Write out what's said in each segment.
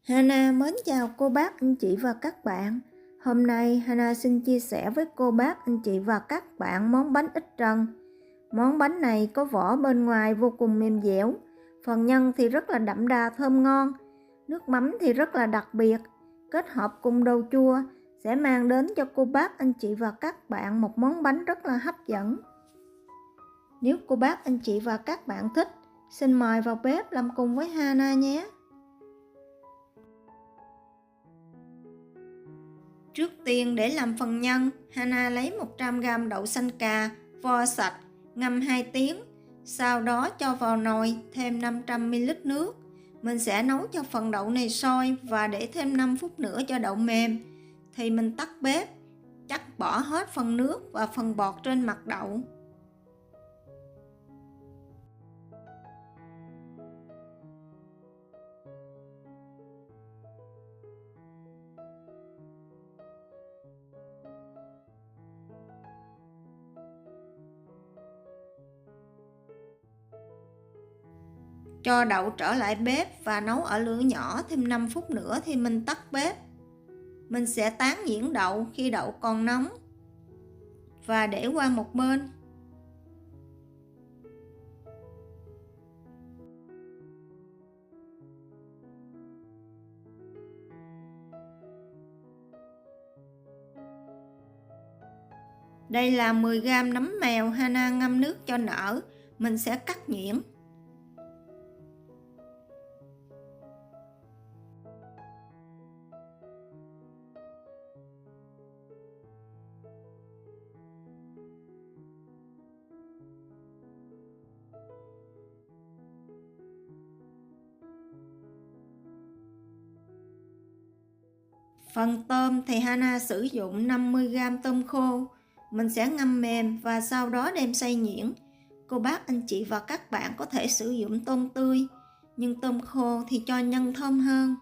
Hana mến chào cô bác, anh chị và các bạn. Hôm nay Hana xin chia sẻ với cô bác, anh chị và các bạn món bánh ít trần. Món bánh này có vỏ bên ngoài vô cùng mềm dẻo, phần nhân thì rất là đậm đà thơm ngon, nước mắm thì rất là đặc biệt, kết hợp cùng đầu chua sẽ mang đến cho cô bác, anh chị và các bạn một món bánh rất là hấp dẫn. Nếu cô bác, anh chị và các bạn thích, xin mời vào bếp làm cùng với Hana nhé. Trước tiên để làm phần nhân, Hana lấy 100g đậu xanh cà, vo sạch, ngâm 2 tiếng. Sau đó cho vào nồi thêm 500ml nước. Mình sẽ nấu cho phần đậu này sôi và để thêm 5 phút nữa cho đậu mềm. Thì mình tắt bếp, chắc bỏ hết phần nước và phần bọt trên mặt đậu. Cho đậu trở lại bếp và nấu ở lửa nhỏ thêm 5 phút nữa thì mình tắt bếp. Mình sẽ tán nhuyễn đậu khi đậu còn nóng và để qua một bên. Đây là 10g nấm mèo Hana ngâm nước cho nở, mình sẽ cắt nhuyễn. Phần tôm thì Hana sử dụng 50g tôm khô. Mình sẽ ngâm mềm và sau đó đem xay nhuyễn. Cô bác, anh chị và các bạn có thể sử dụng tôm tươi, nhưng tôm khô thì cho nhân thơm hơn.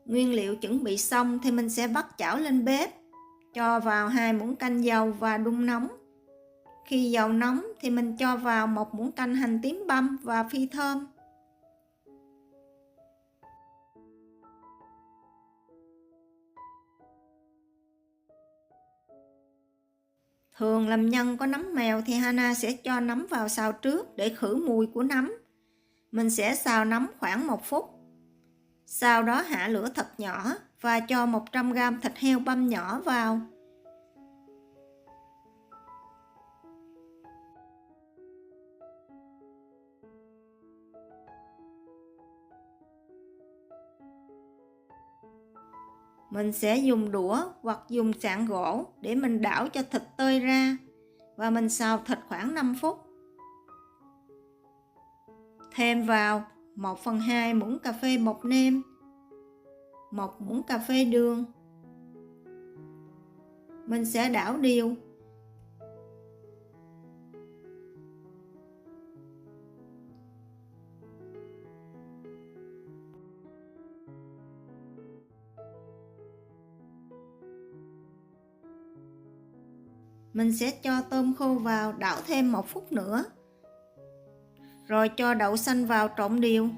Nguyên liệu chuẩn bị xong thì mình sẽ bắt chảo lên bếp. Cho vào 2 muỗng canh dầu và đun nóng. Khi dầu nóng thì mình cho vào 1 muỗng canh hành tím băm và phi thơm. Thường làm nhân có nấm mèo thì Hana sẽ cho nấm vào xào trước để khử mùi của nấm. Mình sẽ xào nấm khoảng 1 phút. Sau đó hạ lửa thật nhỏ và cho 100g thịt heo băm nhỏ vào. Mình sẽ dùng đũa hoặc dùng sạn gỗ để mình đảo cho thịt tơi ra và mình xào thịt khoảng 5 phút. Thêm vào 1/2 muỗng cà phê bột nêm, 1 muỗng cà phê đường. Mình sẽ đảo đều. Mình sẽ cho tôm khô vào đảo thêm 1 phút nữa. Rồi cho đậu xanh vào trộn đều.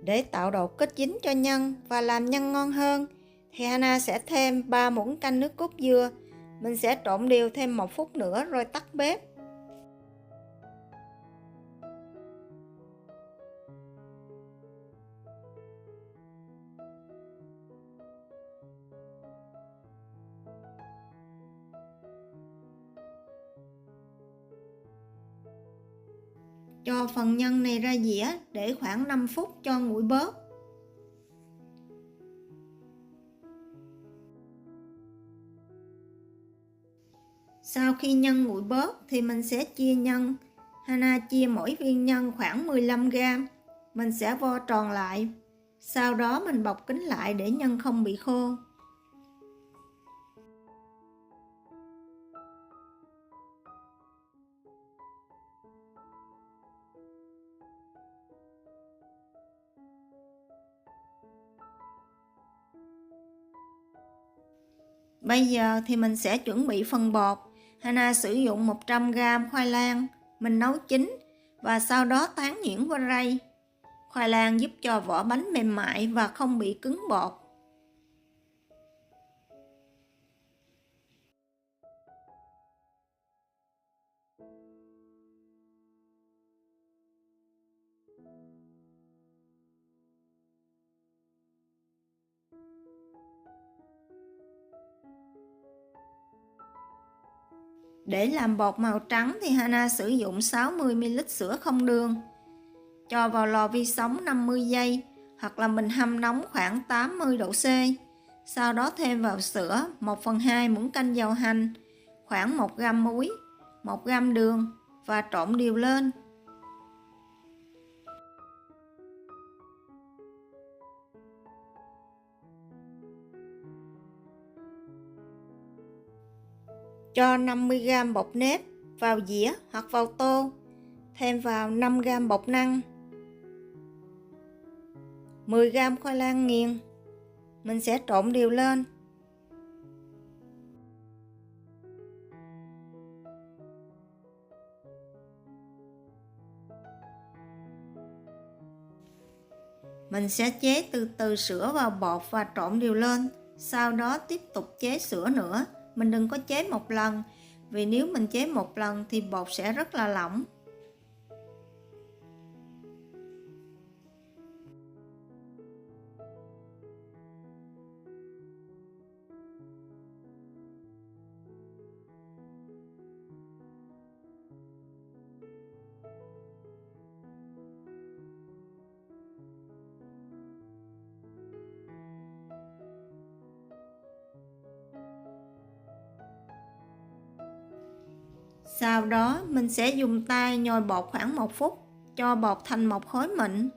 Để tạo độ kết dính cho nhân và làm nhân ngon hơn thì Hana sẽ thêm 3 muỗng canh nước cốt dừa. Mình sẽ trộn đều thêm 1 phút nữa rồi tắt bếp. Cho phần nhân này ra dĩa để khoảng 5 phút cho nguội bớt. Sau khi nhân nguội bớt thì mình sẽ chia nhân. Hana chia mỗi viên nhân khoảng 15g. Mình sẽ vo tròn lại. Sau đó mình bọc kín lại để nhân không bị khô. Bây giờ thì mình sẽ chuẩn bị phần bột. Hana sử dụng 100g khoai lang. Mình nấu chín và sau đó tán nhuyễn qua rây. Khoai lang giúp cho vỏ bánh mềm mại và không bị cứng bột. Để làm bột màu trắng thì Hana sử dụng 60ml sữa không đường. Cho vào lò vi sóng 50 giây hoặc là mình hâm nóng khoảng 80 độ C. Sau đó thêm vào sữa 1/2 muỗng canh dầu hành, khoảng 1g muối, 1g đường và trộn đều lên. Cho 50g bột nếp vào dĩa hoặc vào tô. Thêm vào 5g bột năng, 10g khoai lang nghiền. Mình sẽ trộn đều lên. Mình sẽ chế từ từ sữa vào bột và trộn đều lên. Sau đó tiếp tục chế sữa nữa. Mình đừng có chế một lần, vì nếu mình chế một lần thì bột sẽ rất là lỏng. Sau đó mình sẽ dùng tay nhồi bột khoảng 1 phút, cho bột thành một khối mịn.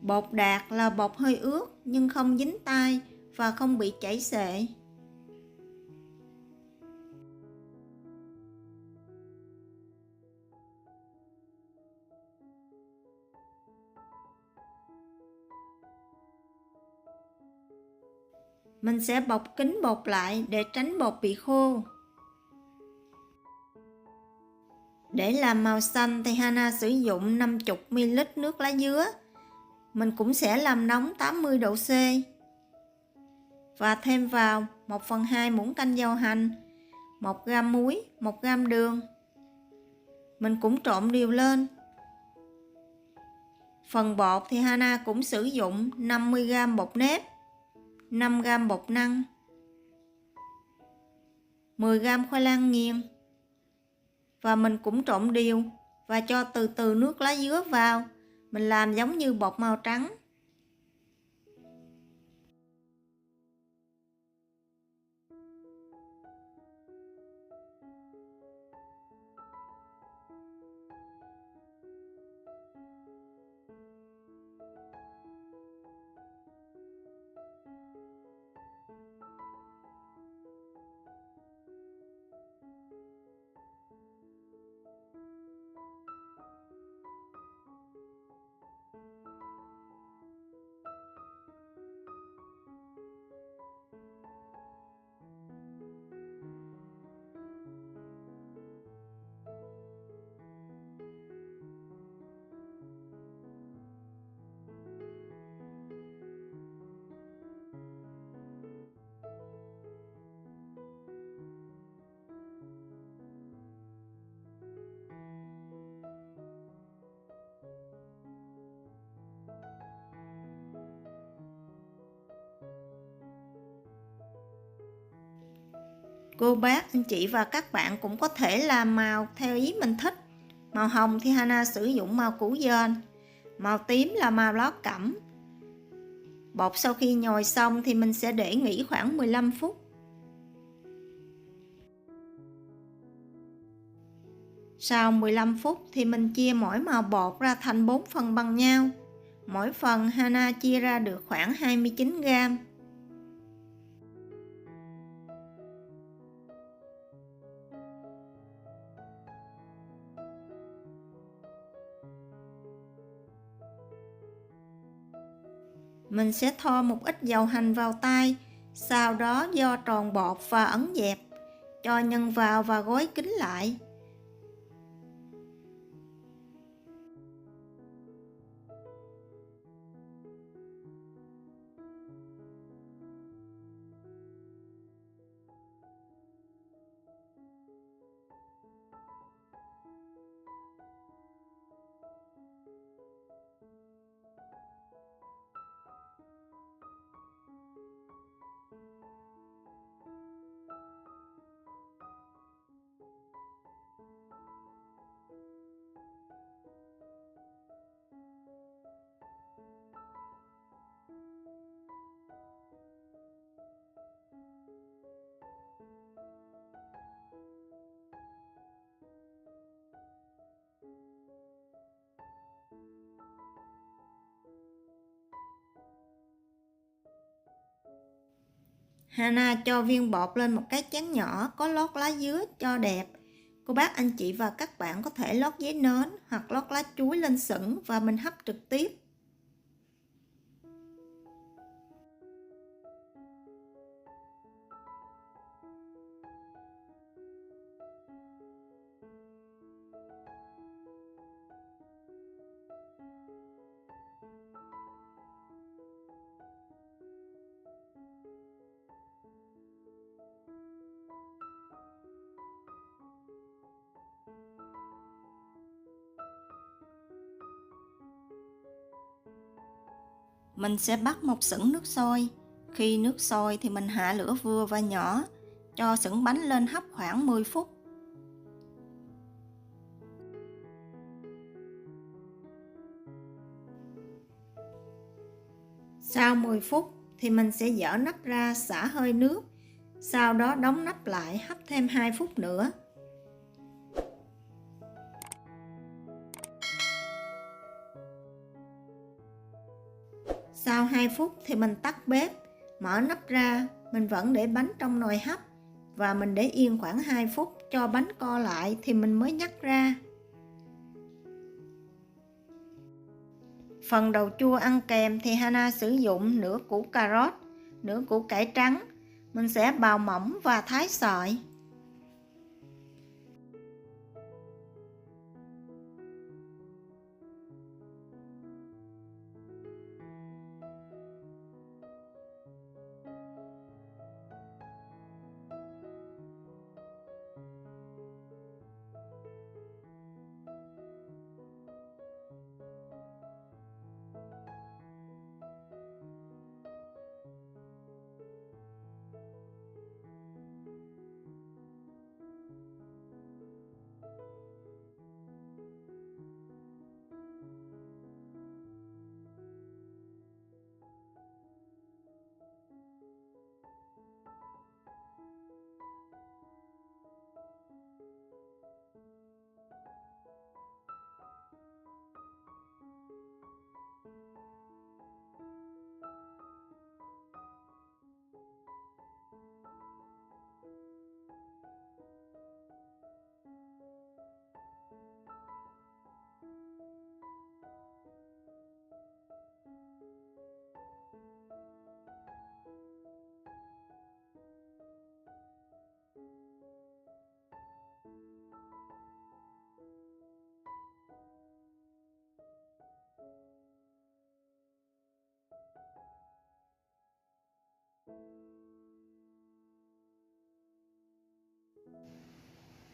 Bột đạt là bột hơi ướt nhưng không dính tay và không bị chảy xệ. Mình sẽ bọc kín bột lại để tránh bột bị khô. Để làm màu xanh thì Hana sử dụng 50ml nước lá dứa. Mình cũng sẽ làm nóng 80 độ C. Và thêm vào 1/2 muỗng canh dầu hành, 1g muối, 1g đường. Mình cũng trộn đều lên. Phần bột thì Hana cũng sử dụng 50g bột nếp, 5g bột năng, 10g khoai lang nghiền. Và mình cũng trộn đều và cho từ từ nước lá dứa vào. Mình làm giống như bột màu trắng. Cô bác, anh chị và các bạn cũng có thể làm màu theo ý mình thích. Màu hồng thì Hana sử dụng màu củ dền, màu tím là màu lá cẩm, Bột sau khi nhồi xong thì mình sẽ để nghỉ khoảng 15 phút. Sau 15 phút thì mình chia mỗi màu bột ra thành 4 phần bằng nhau. Mỗi phần Hana chia ra được khoảng 29 gram. Mình sẽ thoa một ít dầu hành vào tay, sau đó do tròn bột và ấn dẹp, cho nhân vào và gói kín lại. Hana cho viên bột lên một cái chén nhỏ có lót lá dứa cho đẹp. Cô bác anh chị và các bạn có thể lót giấy nến hoặc lót lá chuối lên sửng và mình hấp trực tiếp. Mình sẽ bắt một sửng nước sôi. Khi nước sôi thì mình hạ lửa vừa và nhỏ, cho sửng bánh lên hấp khoảng 10 phút. Sau 10 phút thì mình sẽ dỡ nắp ra xả hơi nước, sau đó đóng nắp lại hấp thêm 2 phút nữa. Sau 2 phút thì mình tắt bếp, mở nắp ra, mình vẫn để bánh trong nồi hấp và mình để yên khoảng 2 phút cho bánh co lại thì mình mới nhắc ra. Phần đầu chua ăn kèm thì Hana sử dụng nửa củ cà rốt, nửa củ cải trắng. Mình sẽ bào mỏng và thái sợi.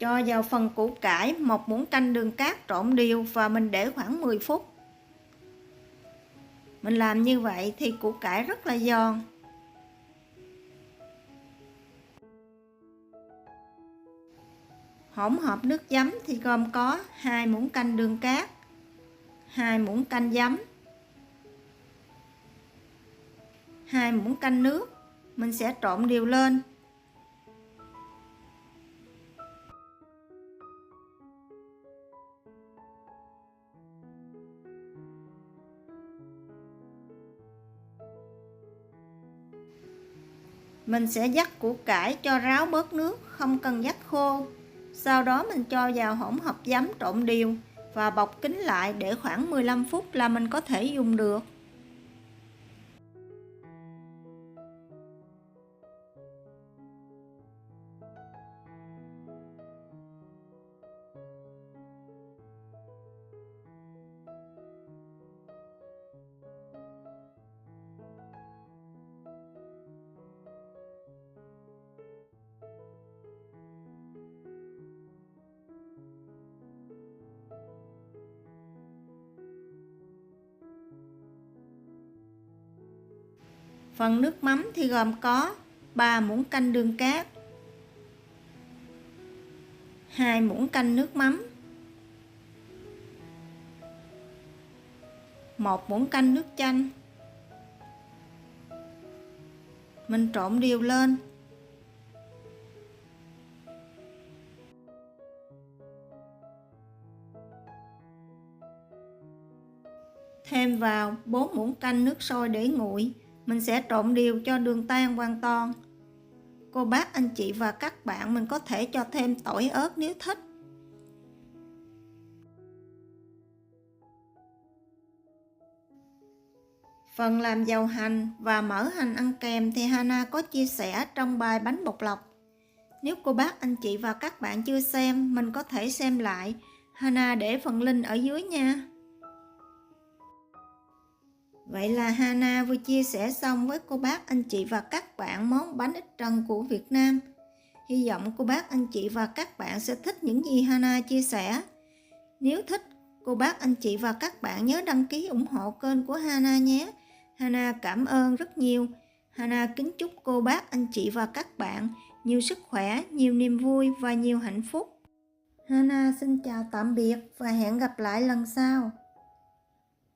Cho vào phần củ cải một muỗng canh đường cát trộn đều và mình để khoảng 10 phút. Mình làm như vậy thì củ cải rất là giòn. Hỗn hợp nước giấm thì gồm có 2 muỗng canh đường cát, 2 muỗng canh giấm, 2 muỗng canh nước. Mình sẽ trộn đều lên. Mình sẽ vắt củ cải cho ráo bớt nước, không cần vắt khô. Sau đó mình cho vào hỗn hợp giấm trộn đều và bọc kín lại để khoảng 15 phút là mình có thể dùng được. Phần nước mắm thì gồm có 3 muỗng canh đường cát, 2 muỗng canh nước mắm, 1 muỗng canh nước chanh. Mình trộn đều lên. Thêm vào 4 muỗng canh nước sôi để nguội. Mình sẽ trộn đều cho đường tan hoàn toàn. Cô bác, anh chị và các bạn mình có thể cho thêm tỏi ớt nếu thích. Phần làm dầu hành và mỡ hành ăn kèm thì Hana có chia sẻ trong bài bánh bột lọc. Nếu cô bác, anh chị và các bạn chưa xem, mình có thể xem lại. Hana để phần link ở dưới nha. Vậy là Hana vừa chia sẻ xong với cô bác, anh chị và các bạn món bánh ít trần của Việt Nam. Hy vọng cô bác, anh chị và các bạn sẽ thích những gì Hana chia sẻ. Nếu thích, cô bác, anh chị và các bạn nhớ đăng ký ủng hộ kênh của Hana nhé. Hana cảm ơn rất nhiều. Hana kính chúc cô bác, anh chị và các bạn nhiều sức khỏe, nhiều niềm vui và nhiều hạnh phúc. Hana xin chào tạm biệt và hẹn gặp lại lần sau.